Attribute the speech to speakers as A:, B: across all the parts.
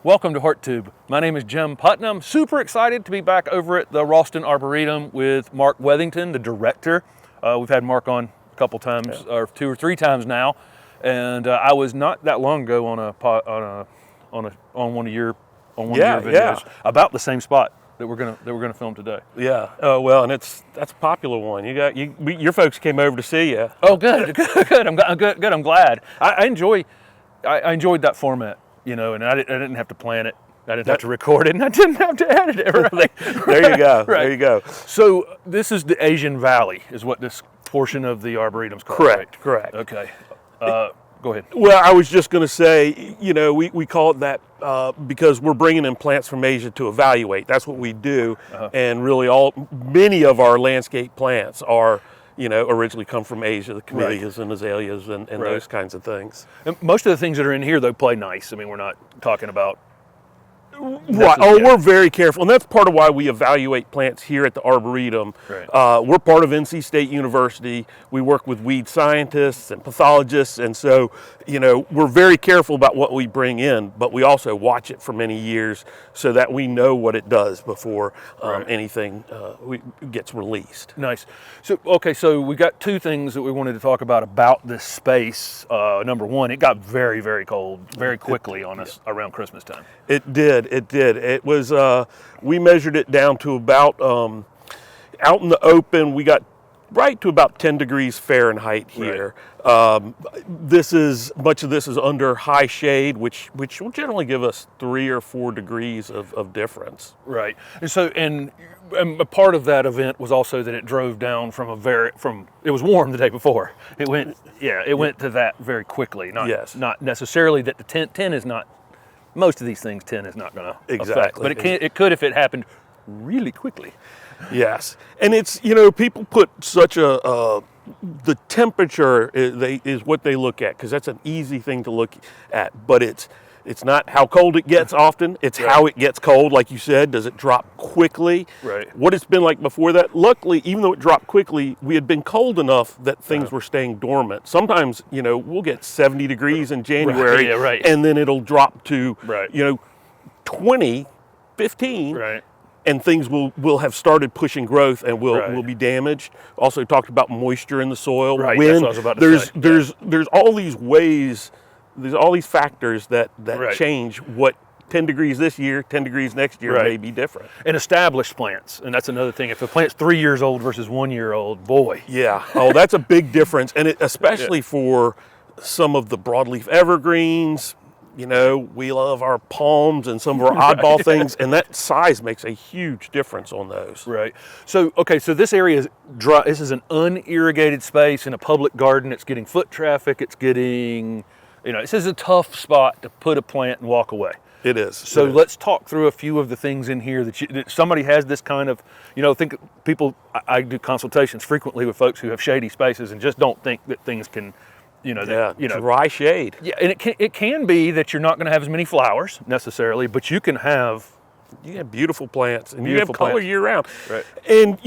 A: Welcome to HortTube. My name is Jim Putnam. Super excited to be back over at the Raulston Arboretum with Mark Weathington, the director. We've had Mark on a couple times, or 2 or 3 times now, and I was not that long ago on one of your videos about the same spot that we're gonna film today.
B: Yeah. Oh well, and that's a popular one. Your folks came over to see you.
A: Oh, good. I'm glad. I enjoyed that format, and I didn't have to plan it. I didn't have to record it, and I didn't have to edit it. Right?
B: There you go.
A: Right.
B: There you go.
A: So this is the Asian Valley, is what this portion of the Arboretum's called.
B: Correct.
A: Right?
B: Correct.
A: Okay. Go ahead.
B: Well, I was just going to say, we call it that because we're bringing in plants from Asia to evaluate. That's what we do, and really many of our landscape plants are, originally come from Asia, the camellias and azaleas and those kinds of things.
A: And most of the things that are in here, though, play nice. I mean, we're not talking about...
B: Right. We're very careful, and that's part of why we evaluate plants here at the Arboretum.
A: Right.
B: We're part of NC State University. We work with weed scientists and pathologists, and so we're very careful about what we bring in, but we also watch it for many years so that we know what it does before anything gets released.
A: Nice. So we got 2 things that we wanted to talk about this space. Number one, it got very, very cold very quickly on us around Christmas time.
B: It did. It was, we measured it down to about, out in the open, we got right to about 10 degrees Fahrenheit here. Right. Much of this is under high shade, which will generally give us 3 or 4 degrees of difference.
A: Right. And a part of that event was also that it drove down it was warm the day before. It went to that very quickly. Not necessarily that the 10 is not. Most of these things 10 is not going to affect, but it could if it happened really quickly.
B: Yes, and it's people put such the temperature is what they look at because that's an easy thing to look at, but it's not how cold it gets often. It's how it gets cold, like you said. Does it drop quickly?
A: Right.
B: What it's been like before that. Luckily, even though it dropped quickly, we had been cold enough that things were staying dormant. Sometimes, we'll get 70 degrees in January, and then it'll drop to 20, 15, and things will have started pushing growth and will be damaged. Also talked about moisture in the soil.
A: Right.
B: Wind.
A: That's what I was about to say.
B: There's all these ways. There's all these factors that change what 10 degrees this year, 10 degrees next year may be different.
A: And established plants, and that's another thing. If a plant's 3 years old versus 1 year old, boy.
B: Yeah, that's a big difference. And especially for some of the broadleaf evergreens, we love our palms and some of our oddball things, and that size makes a huge difference on those.
A: Right. So this area is dry. This is an unirrigated space in a public garden. It's getting foot traffic. It's getting... this is a tough spot to put a plant and walk away.
B: It is.
A: So let's talk through a few of the things in here that somebody has this kind of, think people, I do consultations frequently with folks who have shady spaces and just don't think that things can,
B: dry shade.
A: Yeah, and it can be that you're not going to have as many flowers necessarily, but you can have
B: beautiful plants, and you have color year round.
A: Right.
B: And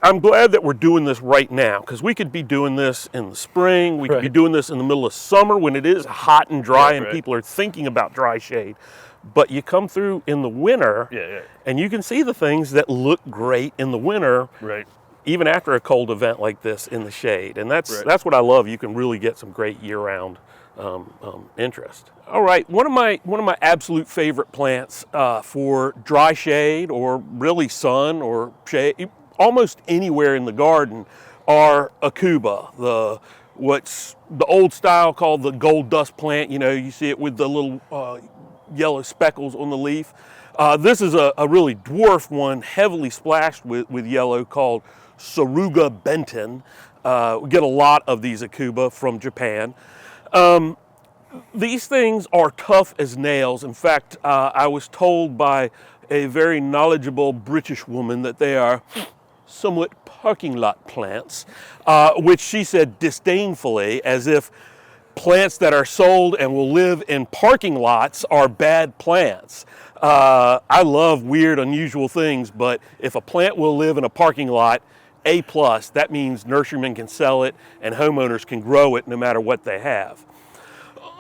B: I'm glad that we're doing this right now because we could be doing this in the spring. We could be doing this in the middle of summer when it is hot and dry and people are thinking about dry shade. But you come through in the winter, and you can see the things that look great in the winter, even after a cold event like this in the shade. And that's what I love. You can really get some great year-round interest. All right, one of my absolute favorite plants for dry shade or really sun or shade, almost anywhere in the garden, are Akuba. What's the old style called the gold dust plant. You see it with the little yellow speckles on the leaf. This is a really dwarf one, heavily splashed with yellow, called Saruga Benton. We get a lot of these Akuba from Japan. These things are tough as nails. In fact, I was told by a very knowledgeable British woman that they are somewhat parking lot plants, which she said disdainfully, as if plants that are sold and will live in parking lots are bad plants. I love weird, unusual things, but if a plant will live in a parking lot, A+, that means nurserymen can sell it and homeowners can grow it no matter what they have.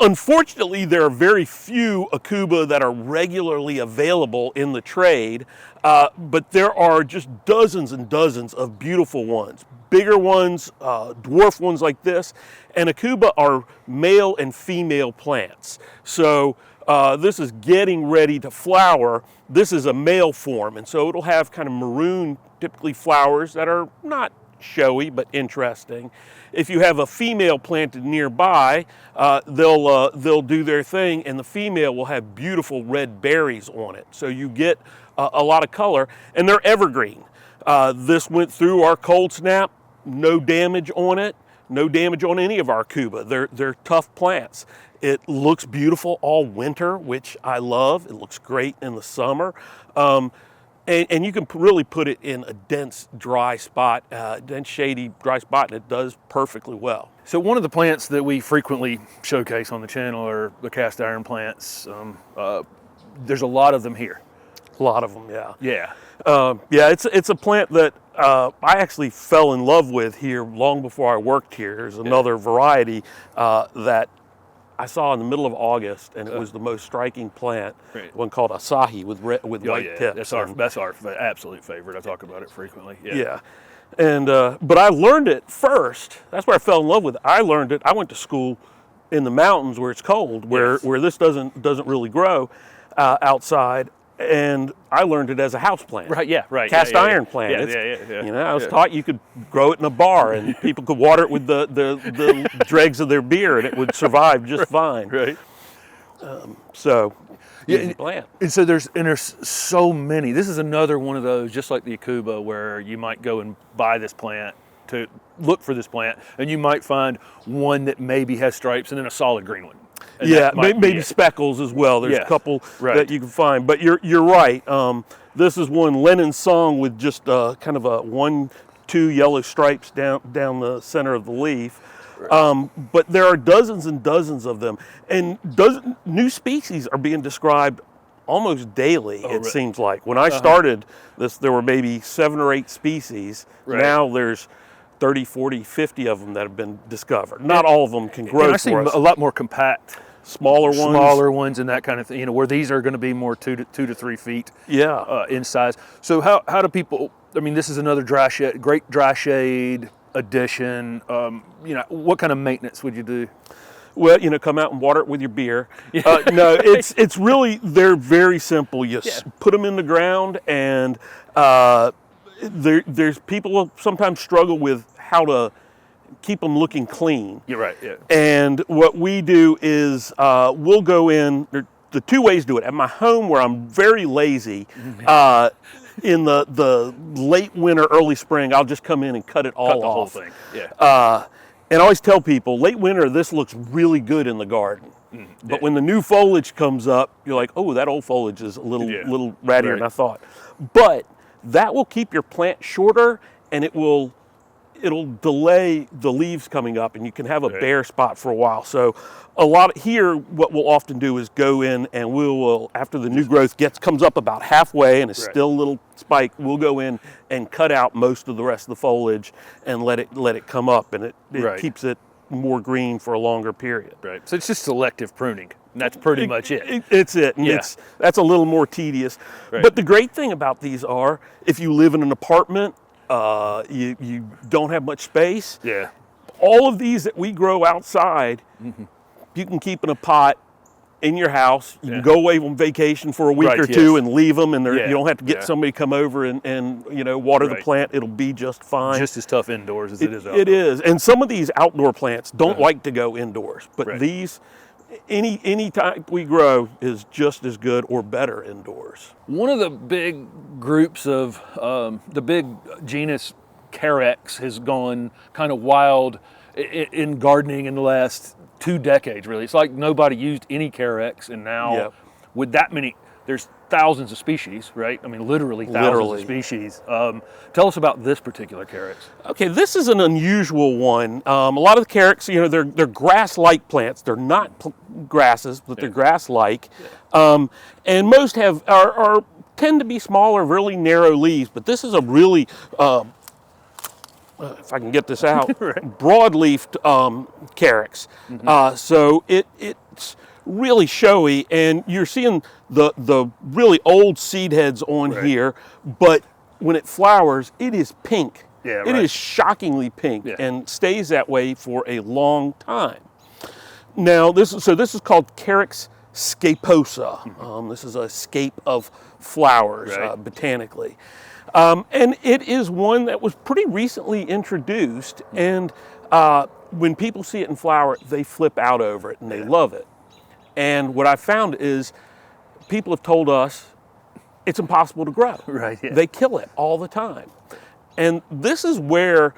B: Unfortunately, there are very few Akuba that are regularly available in the trade, but there are just dozens and dozens of beautiful ones. Bigger ones, dwarf ones like this, and Akuba are male and female plants. So this is getting ready to flower. This is a male form, and so it'll have kind of maroon, typically flowers that are not showy but interesting. If you have a female planted nearby, they'll do their thing, and the female will have beautiful red berries on it. So you get a lot of color, and they're evergreen. This went through our cold snap, no damage on it, no damage on any of our Akuba. They're tough plants. It looks beautiful all winter, which I love. It looks great in the summer. And you can really put it in a dense, dry spot, dense, shady, dry spot, and it does perfectly well.
A: So one of the plants that we frequently showcase on the channel are the cast iron plants. There's a lot of them here.
B: A lot of them, yeah.
A: Yeah.
B: Yeah, it's a plant that I actually fell in love with here long before I worked here. There's another variety that I saw in the middle of August, and it was the most striking plant, one called Asahi with white tips.
A: That's our absolute favorite. I talk about it frequently.
B: Yeah. And but I learned it first. That's where I fell in love with it. I learned it. I went to school in the mountains where it's cold, where this doesn't really grow outside. And I learned it as a house plant.
A: Right, yeah, right.
B: Cast iron plant.
A: Yeah.
B: You know, I was taught you could grow it in a bar and people could water it with the dregs of their beer and it would survive just fine.
A: Right.
B: So, easy plant.
A: And so there's so many. This is another one of those, just like the Akuba, where you might go and buy this plant to look for this plant, and you might find one that maybe has stripes and then a solid green one. And
B: yeah, maybe speckles as well. There's a couple that you can find, but you're right. This is one Lennon song with just kind of a 1-2 yellow stripes down the center of the leaf. But there are dozens and dozens of them, and new species are being described almost daily. It seems like when I started this, there were maybe 7 or 8 species. Now there's 30, 40, 50 of them that have been discovered. Not all of them can grow.
A: And I see a lot more compact,
B: smaller
A: ones, and that kind of thing. You know, where these are going to be more 2 to 3 feet. In size. So how do people? I mean, this is another great dry shade addition. You know, what kind of maintenance would you do?
B: Well, you know, come out and water it with your beer. No, it's really, they're very simple. You put them in the ground, and there's people will sometimes struggle with how to keep them looking clean.
A: You're right, yeah.
B: And what we do is we'll go in, the 2 ways to do it. At my home, where I'm very lazy, in the late winter, early spring, I'll just come in and cut it all off.
A: Cut the whole thing,
B: and I always tell people, late winter, this looks really good in the garden. But when the new foliage comes up, you're like, oh, that old foliage is a little rattier than I thought. But that will keep your plant shorter, and it'll delay the leaves coming up, and you can have a bare spot for a while. So here, what we'll often do is go in and we'll after the new growth comes up about halfway and is still a little spike, we'll go in and cut out most of the rest of the foliage and let it come up, and it keeps it more green for a longer period.
A: Right. So it's just selective pruning. And that's pretty much it.
B: It's it. And that's a little more tedious. But the great thing about these are, if you live in an apartment, you don't have much space. All of these that we grow outside, you can keep in a pot in your house. You can go away on vacation for a week or two and leave them, and you don't have to get somebody to come over and water the plant. It'll be just fine.
A: Just as tough indoors as it is outdoors.
B: It is. And some of these outdoor plants don't like to go indoors, but these, any type we grow is just as good or better indoors.
A: One of the big groups of the big genus Carex has gone kind of wild in gardening in the last 2 decades, really. It's like nobody used any Carex, and now with that many, there's thousands of species, right? I mean, literally thousands of species. Tell us about this particular Carex.
B: Okay, this is an unusual one. A lot of the Carex, they're grass-like plants. They're not grasses, but they're grass-like. And most tend to be smaller, really narrow leaves. But this is a really if I can get this out, broadleafed Carricks. So it's really showy, and you're seeing the really old seed heads on here, but when it flowers, it is pink.
A: Yeah,
B: It is shockingly pink and stays that way for a long time. Now, this is called Carrick Scoposa. This is a scape of flowers botanically. And it is one that was pretty recently introduced, and when people see it in flower, they flip out over it and they love it. And what I found is people have told us it's impossible to grow. They kill it all the time. And this is where,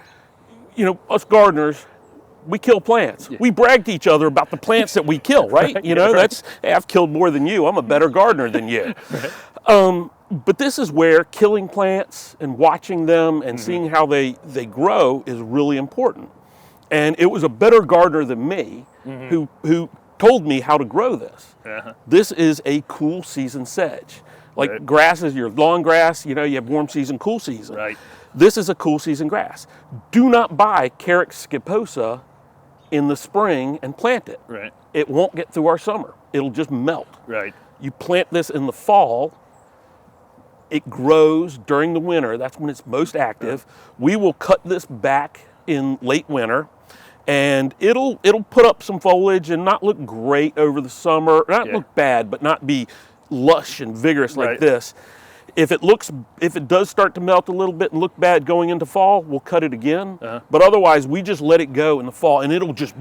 B: you know, us gardeners, we kill plants. We brag to each other about the plants that we kill, right? You know, that's, hey, I've killed more than you. I'm a better gardener than you. But this is where killing plants and watching them and seeing how they grow is really important. And it was a better gardener than me who told me how to grow this. This is a cool season sedge. Like grass is your long grass, you know, you have warm season, cool season. This is a cool season grass. Do not buy Carrick Scoposa in the spring and plant it. It won't get through our summer. It'll just melt. You plant this in the fall, it grows during the winter. That's when it's most active. We will cut this back in late winter, and it'll put up some foliage and not look great over the summer. Not look bad, but not be lush and vigorous like this. If it does start to melt a little bit and look bad going into fall, we'll cut it again. But otherwise, we just let it go in the fall, and it'll just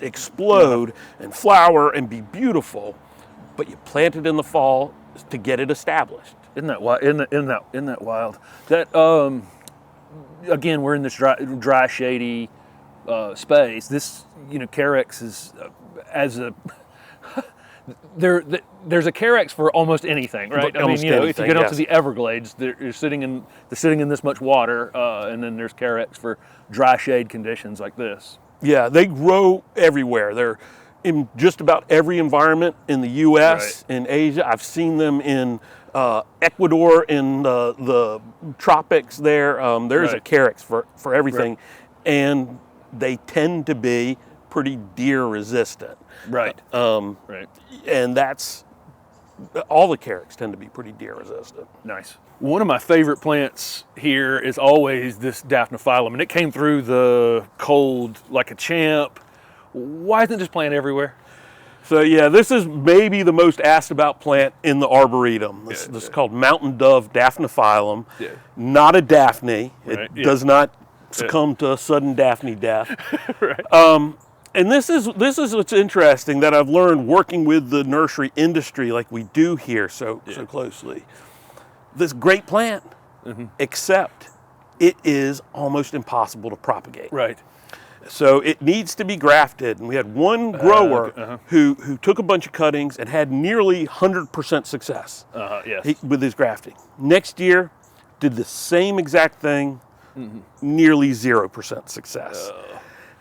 B: explode and flower and be beautiful. But you plant it in the fall to get it established.
A: Isn't that wild? Isn't that wild? That again, we're in this dry shady space. This, you know, Carrick's is as a there's a Carrick's for almost anything, right? I mean, you know, if you get out to the Everglades, they're sitting in this much water, and then there's Carrick's for dry shade conditions like this.
B: Yeah, they grow everywhere. They're in just about every environment in the U.S., in Asia. I've seen them in Ecuador, in the tropics there. There's a Carrick's for everything, and they tend to be pretty deer resistant. And that's, all the Carricks tend to be pretty deer resistant.
A: Nice. One of my favorite plants here is always this Daphne, and it came through the cold like a champ. Why isn't this plant everywhere?
B: So yeah, this is maybe the most asked about plant in the Arboretum. This is called Mountain Dove Daphnophyllum. Not a Daphne. It does not succumb to a sudden Daphne death. And this is what's interesting that I've learned working with the nursery industry like we do here so closely. This great plant, except it is almost impossible to propagate. So it needs to be grafted. And we had one grower who took a bunch of cuttings and had nearly 100% success with his grafting. Next year, did the same exact thing, nearly 0% success.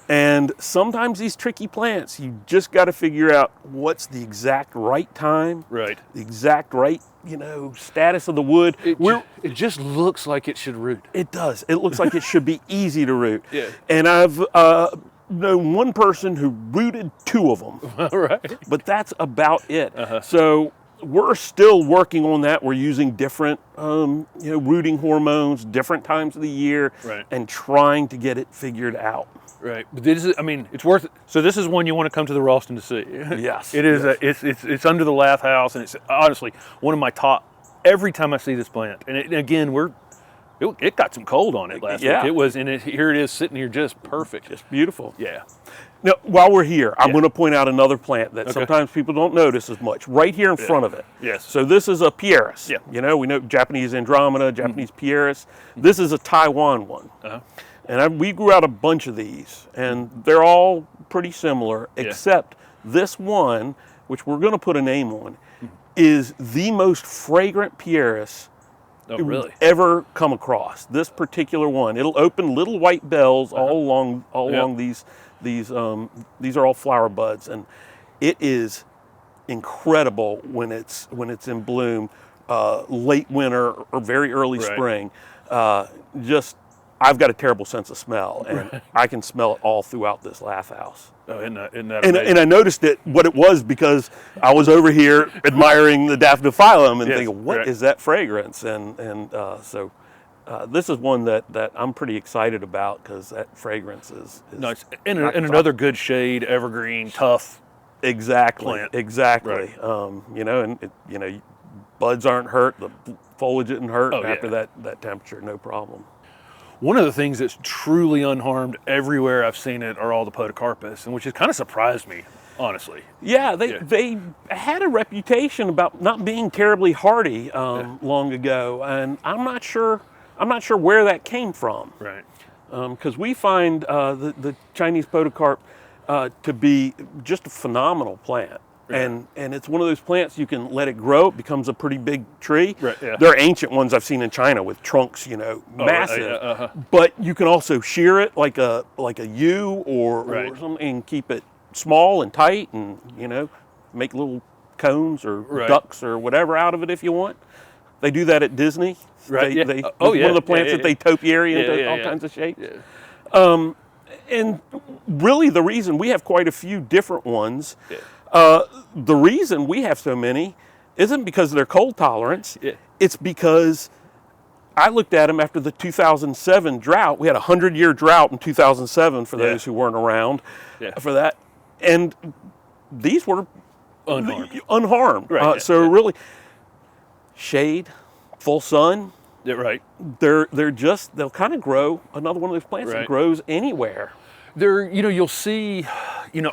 B: And sometimes these tricky plants, you just got to figure out what's the exact right time, the exact right, you know, status of the wood.
A: It just looks like it should root.
B: It does. It looks like it should be easy to root. And I've known one person who rooted 2 of them. But that's about it. So we're still working on that. We're using different, you know, rooting hormones, different times of the year, and trying to get it figured out.
A: But this is, I mean, it's worth it. So this is one you want to come to the Raulston to see.
B: Yes.
A: It is. It's under the lath house, and it's honestly one of my top. Every time I see this plant, and again, it got some cold on it last week. It was, and here it is sitting here just perfect,
B: just beautiful.
A: Yeah.
B: Now, while we're here, I'm going to point out another plant that sometimes people don't notice as much. Right here in front of it. So this is a Pieris. You know, we know Japanese Andromeda, Japanese Pieris. This is a Taiwan one. And we grew out a bunch of these, and they're all pretty similar, except this one, which we're going to put a name on, is the most fragrant Pieris we've ever come across. This particular one, it'll open little white bells all along these. These are all flower buds, and it is incredible when it's in bloom, late winter or very early spring. Just I've got a terrible sense of smell, and I can smell it all throughout this laugh house.
A: Oh, isn't that
B: And
A: amazing?
B: I noticed what it was because I was over here admiring the Daphne and
A: Yes,
B: thinking, what
A: right.
B: is that fragrance? So this is one that I'm pretty excited about because that fragrance is
A: Nice. And another good shade, evergreen, tough.
B: exactly,
A: plant.
B: exactly.
A: Right.
B: You know, and buds aren't hurt, the foliage isn't hurt
A: Oh,
B: after
A: yeah.
B: that temperature, no problem.
A: One of the things that's truly unharmed everywhere I've seen it are all the Podocarpus, and which has kind of surprised me, honestly.
B: Yeah, they had a reputation about not being terribly hardy long ago, and I'm not sure where that came from.
A: Right.
B: Because we find the Chinese podocarp to be just a phenomenal plant.
A: Yeah.
B: And it's one of those plants you can let it grow, it becomes a pretty big tree.
A: Right, yeah.
B: There are ancient ones I've seen in China with trunks, massive. But you can also shear it like a yew or
A: Right.
B: something and keep it small and tight and, make little cones or
A: Right.
B: ducks or whatever out of it if you want. They do that at Disney.
A: Right, yeah.
B: It's
A: Oh,
B: one
A: yeah.
B: of the plants
A: Yeah,
B: that they topiary into
A: Yeah,
B: all
A: yeah.
B: kinds of shapes.
A: Yeah.
B: And really the reason we have quite a few different ones,
A: Yeah.
B: the reason we have so many isn't because of their cold tolerance.
A: Yeah.
B: It's because I looked at them after the 2007 drought. We had a 100-year drought in 2007 for those who weren't around for that. And these were unharmed.
A: Right, yeah,
B: So really, shade, full sun,
A: Yeah, right.
B: they'll kind of grow another one of those plants that
A: Right.
B: grows anywhere.
A: There, you'll see,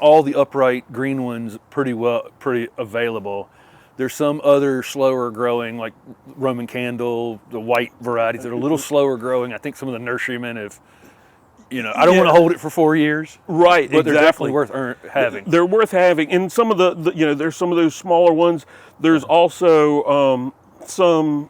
A: all the upright green ones pretty available. There's some other slower growing, like Roman candle, the white varieties that are a little slower growing. I think some of the nurserymen have, I don't want to hold it for 4 years.
B: Right,
A: But they're
B: exactly.
A: definitely worth having.
B: They're worth having. And some of there's some of those smaller ones. There's also some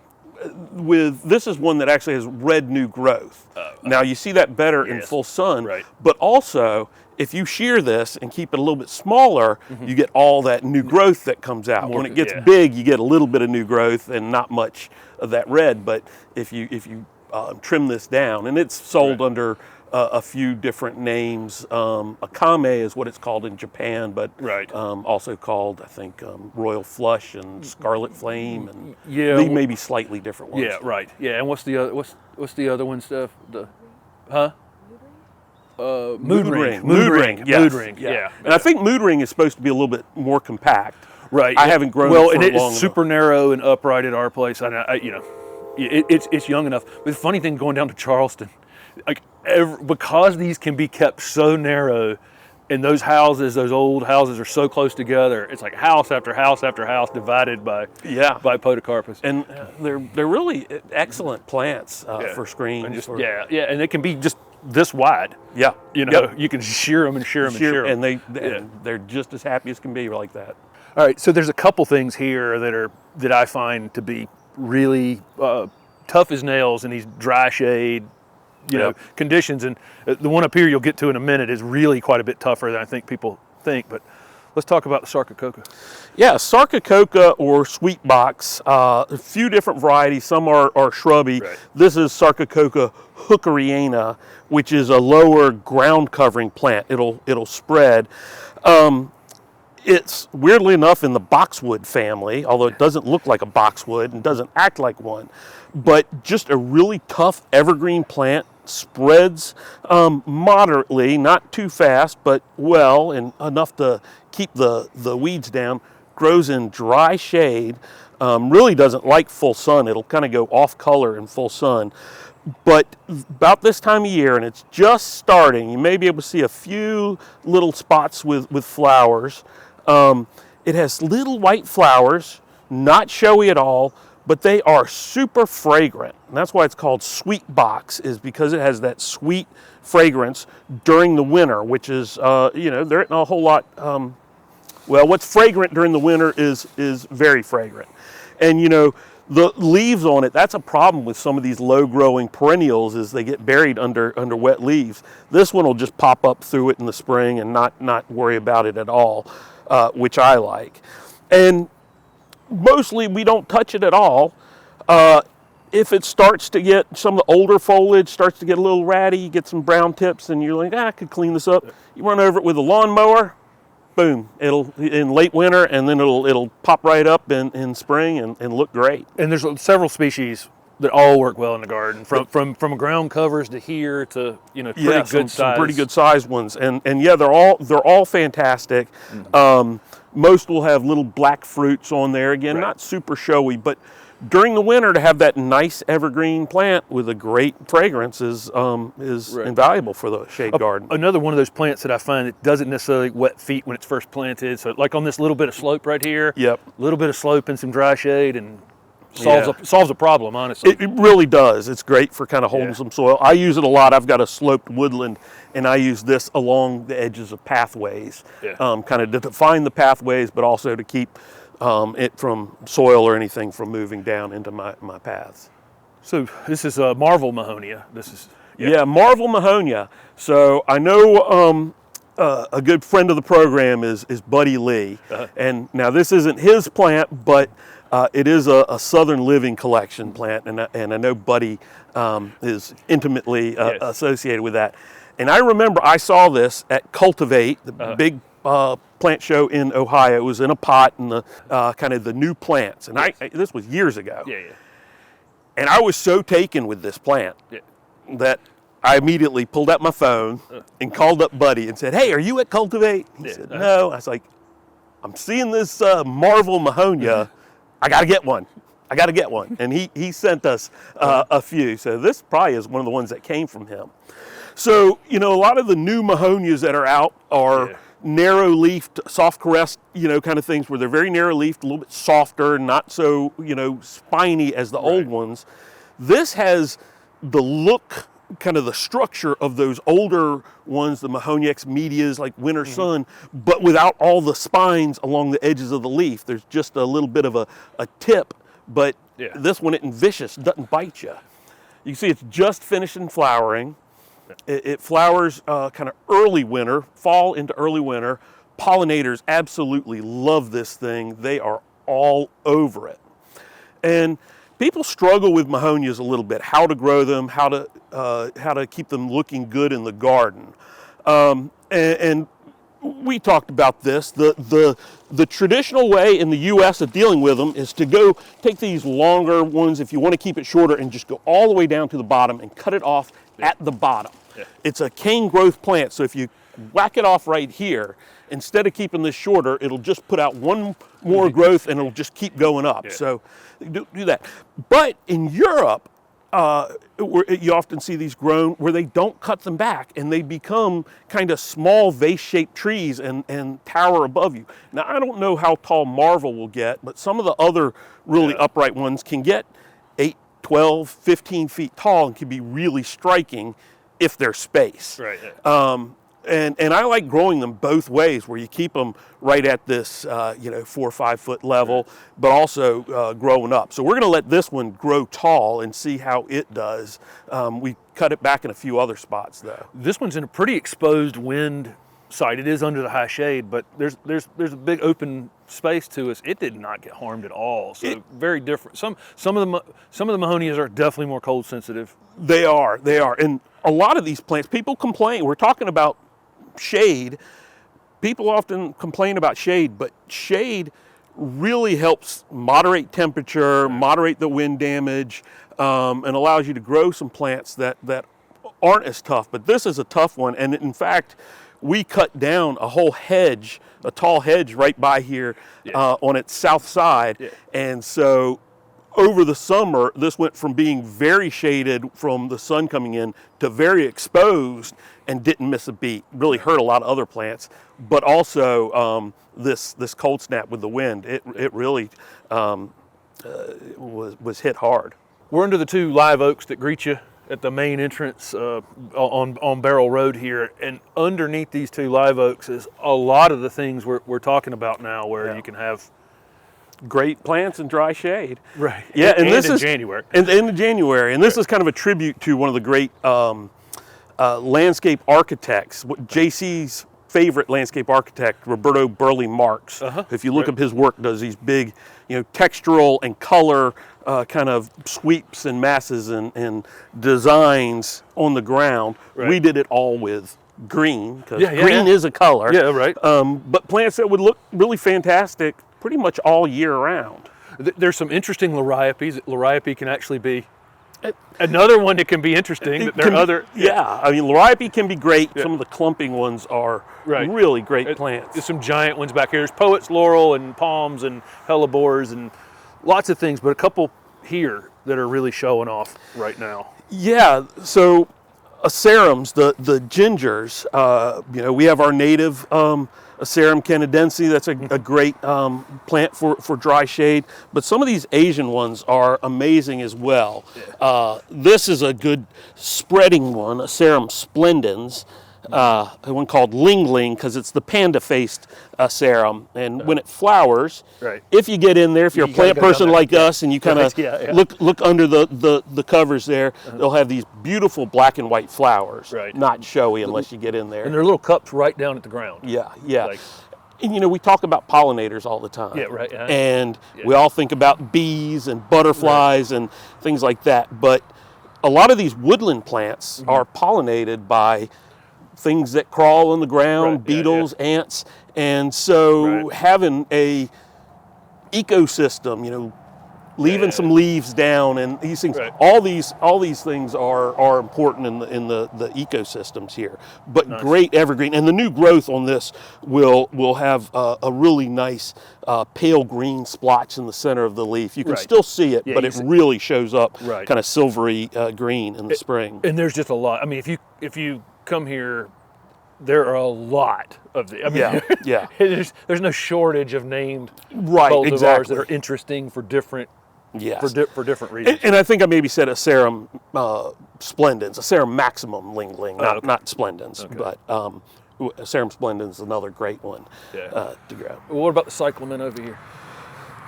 B: this is one that actually has red new growth. Now you see that better in
A: Yes.
B: full sun.
A: Right.
B: But also, if you shear this and keep it a little bit smaller, you get all that new growth that comes out.
A: More-
B: When it gets
A: yeah.
B: big, you get a little bit of new growth and not much of that red. But if you trim this down, and it's sold
A: Right.
B: under a few different names. Akame is what it's called in Japan, but
A: Right.
B: also called, I think, Royal Flush and Scarlet Flame, and
A: Yeah,
B: they may be slightly different ones.
A: Yeah, right. Yeah, and what's the other? What's the other one stuff? Mood ring.
B: Mood ring. Yes.
A: Mood ring. Yeah.
B: And I think mood ring is supposed to be a little bit more compact.
A: Right.
B: I haven't grown
A: well,
B: it for
A: and
B: long
A: it's super narrow and upright at our place. It's young enough. But the funny thing, going down to Charleston, because these can be kept so narrow, and those old houses are so close together, it's like house after house after house divided by Podocarpus.
B: And they're really excellent plants for screens.
A: And and they can be just this wide.
B: Yeah.
A: You can shear them and shear them and shear them.
B: And they're just as happy as can be like that.
A: All right, so there's a couple things here that I find to be really tough as nails in these dry shade, conditions. And the one up here you'll get to in a minute is really quite a bit tougher than I think people think. But let's talk about the Sarcococa.
B: Yeah, Sarcococa or sweet box, a few different varieties. Some are shrubby.
A: Right.
B: This is Sarcococa hookeriana, which is a lower ground covering plant. It'll spread. It's weirdly enough in the boxwood family, although it doesn't look like a boxwood and doesn't act like one, but just a really tough evergreen plant, spreads moderately, not too fast, but well, and enough to keep the weeds down, grows in dry shade, really doesn't like full sun. It'll kind of go off color in full sun. But about this time of year, and it's just starting, you may be able to see a few little spots with flowers. It has little white flowers, not showy at all, but they are super fragrant. And that's why it's called sweet box, is because it has that sweet fragrance during the winter, which is, there isn't a whole lot. What's fragrant during the winter is very fragrant. And, the leaves on it, that's a problem with some of these low-growing perennials, is they get buried under wet leaves. This one will just pop up through it in the spring and not worry about it at all, which I like. And mostly we don't touch it at all. if it starts to get, some of the older foliage starts to get a little ratty, you get some brown tips, and you're like, I could clean this up. You run over it with a lawnmower, boom, it'll in late winter, and then it'll pop right up in spring and look great.
A: And there's several species that all work well in the garden, from ground covers to here to
B: Some pretty good sized ones, and yeah, they're all fantastic. Most will have little black fruits on there. Again, not super showy, but during the winter, to have that nice evergreen plant with a great fragrance is invaluable for the shade garden.
A: Another one of those plants that I find that doesn't necessarily wet feet when it's first planted. So like on this little bit of slope right here, a little bit of slope and some dry shade, and solves a problem, honestly.
B: It really does. It's great for kind of holding some soil. I use it a lot. I've got a sloped woodland, and I use this along the edges of pathways, kind of to define the pathways, but also to keep it from soil or anything from moving down into my paths.
A: So this is Marvel Mahonia. This is
B: Marvel Mahonia. So I know a good friend of the program is Buddy Lee, and now this isn't his plant, but it is a Southern Living Collection plant, and I know Buddy is intimately associated with that. And I remember I saw this at Cultivate, the big plant show in Ohio. It was in a pot in the kind of the new plants, and this was years ago. And I was so taken with this plant that I immediately pulled out my phone and called up Buddy and said, "Hey, are you at Cultivate?" He said, "No." I was like, "I'm seeing this Marvel Mahonia. I got to get one. I got to get one." And he sent us a few. So this probably is one of the ones that came from him. So, a lot of the new Mahonias that are out are narrow-leafed, soft-caressed, kind of things where they're very narrow-leafed, a little bit softer, not so, spiny as the old ones. This has the look, kind of the structure of those older ones, the Mahonia X medias, like Winter Sun, but without all the spines along the edges of the leaf. There's just a little bit of a tip, but this one isn't vicious, doesn't bite you. You can see it's just finishing flowering. It flowers kind of early winter, fall into early winter. Pollinators absolutely love this thing. They are all over it. And people struggle with Mahonias a little bit, how to grow them, how to keep them looking good in the garden. And we talked about this. The traditional way in the U.S. of dealing with them is to go take these longer ones, if you want to keep it shorter, and just go all the way down to the bottom and cut it off at the bottom. It's a cane growth plant, so if you whack it off right here, instead of keeping this shorter, it'll just put out one more growth and it'll just keep going up. So do that. But in Europe, you often see these grown where they don't cut them back and they become kind of small vase-shaped trees and tower above you. Now, I don't know how tall Marvel will get, but some of the other really upright ones can get 8, 12, 15 feet tall and can be really striking if there's space. And I like growing them both ways, where you keep them right at this 4 or 5 foot level, but also growing up. So we're going to let this one grow tall and see how it does. We cut it back in a few other spots though.
A: This one's in a pretty exposed wind site. It is under the high shade, but there's a big open space to us. It did not get harmed at all. So very different. Some of the Mahonias are definitely more cold sensitive.
B: They are. And a lot of these plants, people complain. We're talking about shade. People often complain about shade, but shade really helps moderate temperature, moderate the wind damage, and allows you to grow some plants that aren't as tough. But this is a tough one, and in fact, we cut down a whole hedge, a tall hedge right by here on its south side, and so over the summer, this went from being very shaded from the sun coming in to very exposed and didn't miss a beat. Really hurt a lot of other plants, but also this cold snap with the wind, it really was hit hard.
A: We're under the 2 live oaks that greet you at the main entrance on Barrel Road here, and underneath these 2 live oaks is a lot of the things we're talking about now, where you can have
B: great plants in dry shade.
A: Right.
B: Yeah, and this
A: in
B: is
A: January.
B: And in January, and this is kind of a tribute to one of the great landscape architects. JC's favorite landscape architect, Roberto Burle Marx. If you look up his work, does these big, textural and color kind of sweeps and masses and designs on the ground.
A: Right.
B: We did it all with green, because
A: Yeah,
B: green is a color.
A: Yeah, right.
B: But plants that would look really fantastic pretty much all year round.
A: There's some interesting liriopes. Liriope can actually be another one that can be interesting. There are other.
B: Yeah, I mean, liriope can be great. Some of the clumping ones are really great plants.
A: There's some giant ones back here. There's poet's laurel and palms and hellebores and lots of things, but a couple here that are really showing off right now.
B: Yeah, so acerums, the gingers, we have our native Acerum canadense. That's a great plant for dry shade, but some of these Asian ones are amazing as well. Yeah. This is a good spreading one, Acerum splendens, one called Ling Ling, because it's the panda-faced Acerum, and when it flowers, if you get in there, if you're a plant person like us, and you kind of look under the covers there, they'll have these beautiful black and white flowers, not showy unless you get in there.
A: And they're little cups right down at the ground.
B: Yeah. And we talk about pollinators all the time.
A: Yeah, right.
B: And we all think about bees and butterflies and things like that, but a lot of these woodland plants are pollinated by things that crawl on the ground, beetles, ants, and so having a ecosystem, leaving some leaves down and these things, all these things are important in the ecosystems here. But great evergreen, and the new growth on this will have a really nice pale green splotch in the center of the leaf. You can still see it, but it really shows up kind of silvery green in the spring.
A: And there's just a lot. I mean, if you come here, there are a lot of the. I mean, there's no shortage of named cultivars that are interesting for different. For different reasons.
B: And I think I maybe said Acerum splendens, Acerum maximum Ling Ling, not splendens, but Acerum splendens is another great one to grow.
A: Well, what about the Cyclamen over here?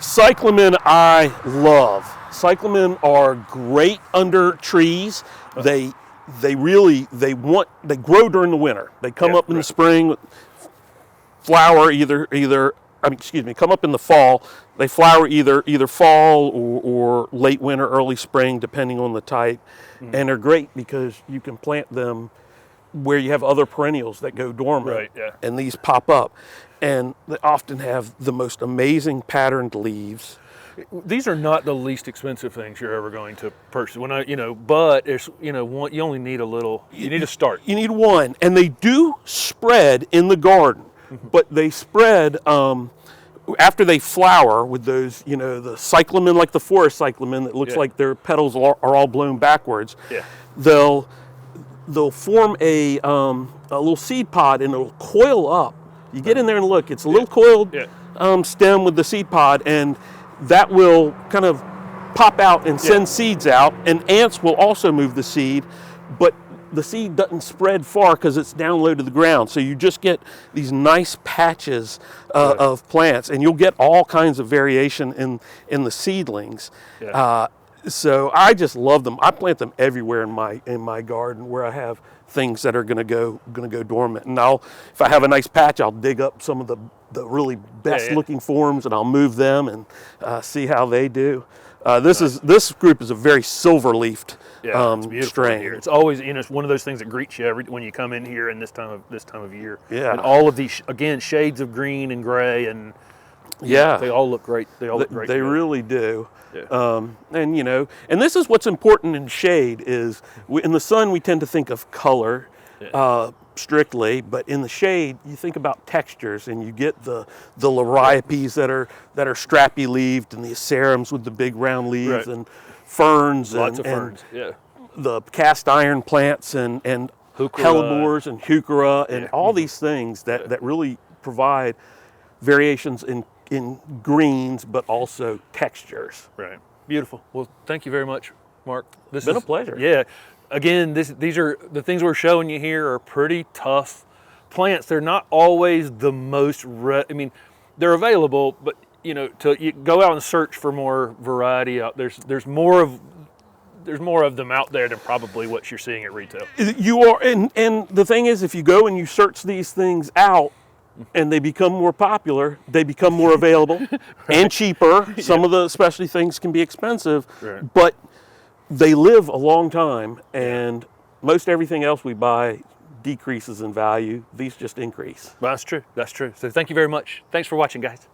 B: Cyclamen I love. Cyclamen are great under trees. They grow during the winter. They come up in the spring, flower come up in the fall. They flower either fall or late winter, early spring, depending on the type. And they're great because you can plant them where you have other perennials that go dormant, and these pop up. And they often have the most amazing patterned leaves.
A: These are not the least expensive things you're ever going to purchase. But it's one, you only need a little. You need a start.
B: You need one, and they do spread in the garden, but they spread after they flower with those, the cyclamen, like the forest cyclamen, that looks like their petals are all blown backwards. Yeah. They'll form a little seed pod, and it'll coil up. You get in there and look. It's a little coiled stem with the seed pod, and that will kind of pop out and send seeds out, and ants will also move the seed, but the seed doesn't spread far because it's down low to the ground. So you just get these nice patches of plants, and you'll get all kinds of variation in the seedlings. So I just love them. I plant them everywhere in my garden where I have things that are going to go dormant. And if I have a nice patch, I'll dig up some of the really best looking forms, and I'll move them and see how they do. This group is a very silver-leafed strain.
A: Here. It's always it's one of those things that greets you when you come in here in this time of year.
B: Yeah.
A: And all of these shades of green and gray, and they all look great. They all look great.
B: They really do. Yeah. And this is what's important in shade is in the sun we tend to think of color. Strictly, but in the shade you think about textures, and you get the liriopes that are strappy leaved, and the acerums with the big round leaves, and ferns,
A: lots of ferns,
B: the cast iron plants and hellebores and heuchera and all these things that really provide variations in greens, but also textures.
A: Right. Beautiful. Well, thank you very much, Mark.
B: It's been a pleasure.
A: Yeah. Again, these are the things we're showing you here are pretty tough plants. They're not always the most. They're available, but you go out and search for more variety out there's more of them out there than probably what you're seeing at retail.
B: You are, and the thing is, if you go and you search these things out, and they become more popular, they become more available and cheaper. Some of the specialty things can be expensive, but they live a long time, and most everything else we buy decreases in value. These just increase.
A: Well, that's true. That's true. So thank you very much. Thanks for watching, guys.